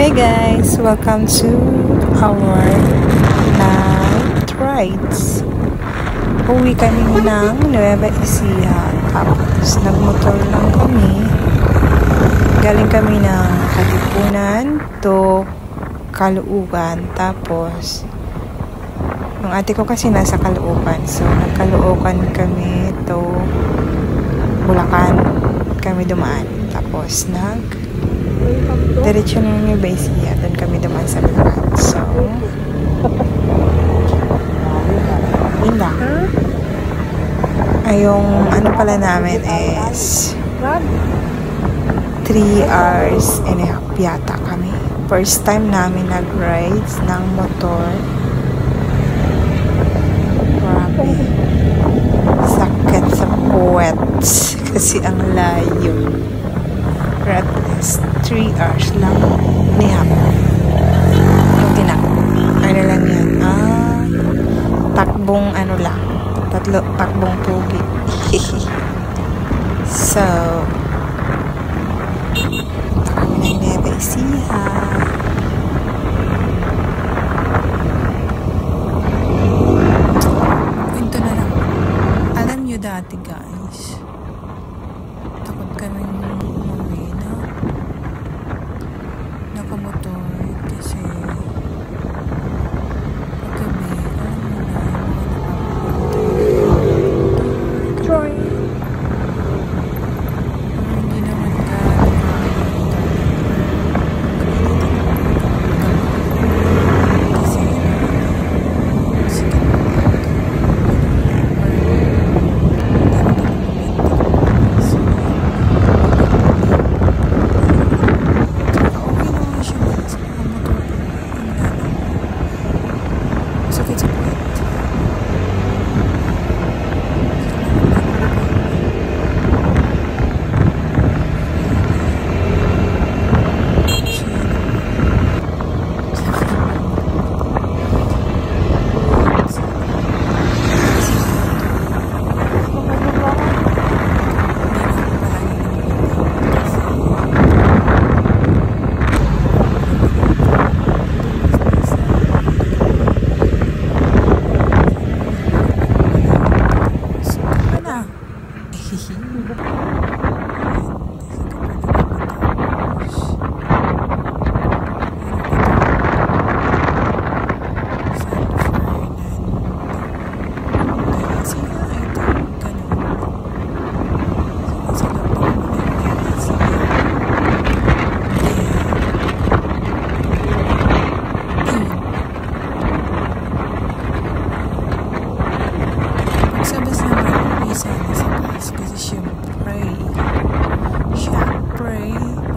Hey guys, welcome to our night rides. Uwi kami ng Nueva Ecija, tapos nagmotor lang kami. Galing kami ng Katipunan to Caloocan, tapos yung ate ko kasi nasa Caloocan, so nagkaloocan kami to Bulacan kami dumaan, tapos diretso na yung Nueva Ecija, doon kami dumaan sa Bulacan. So yun lang. Yung ano pala namin is 3 hours and a half yata kami. First time namin nag-rides ng motor. Grabe. Sakit sa puwet kasi ang layo. Pero at least 3 hours lang and a half. Buti na. Ano lang yan? Takbong ano lang. Takbong pugi. So, kami ng Nueva Ecija. Kwento na lang. Alam nyo dati guys, takot kami umuwi na nakamotor kasi paggabi, alam mo na Troy. Hindi naman kasi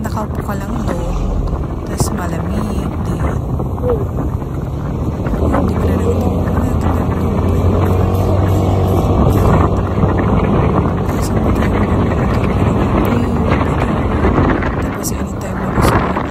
nakaupo ka lang doon, tapos malamig din. Hindi ko na tapos anytime na gusto mo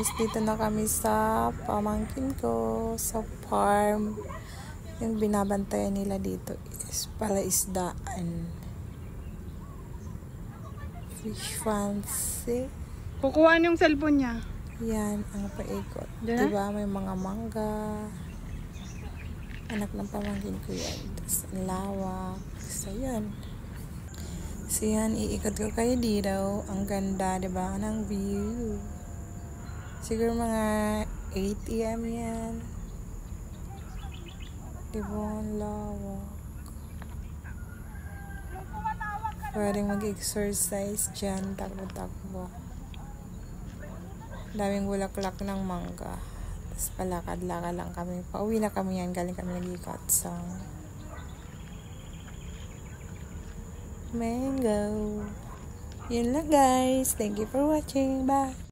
guys, dito na kami sa pamangkin ko, sa farm. Yung binabantayan nila dito is palaisdaan. Fish fancy. Kukuhaan yung cellphone niya. Yan, ang paikot. Diyan? Diba, may mga mangga. Anak ng pamangkin ko yan. Tapos, ang lawak. So, yan. So, yan, iikot ko kayo dito. Ang ganda, diba, ng view. Siguro mga 8 AM yan. Diba, ang lawak. Pwedeng mag-exercise dyan, takbo-takbo. Daming bulaklak ng mangga. Tapos palakad-lakad lang kami. Pauwi na kami yan. Galing kami nag-ikot. So, mango. Yun lang guys. Thank you for watching. Bye.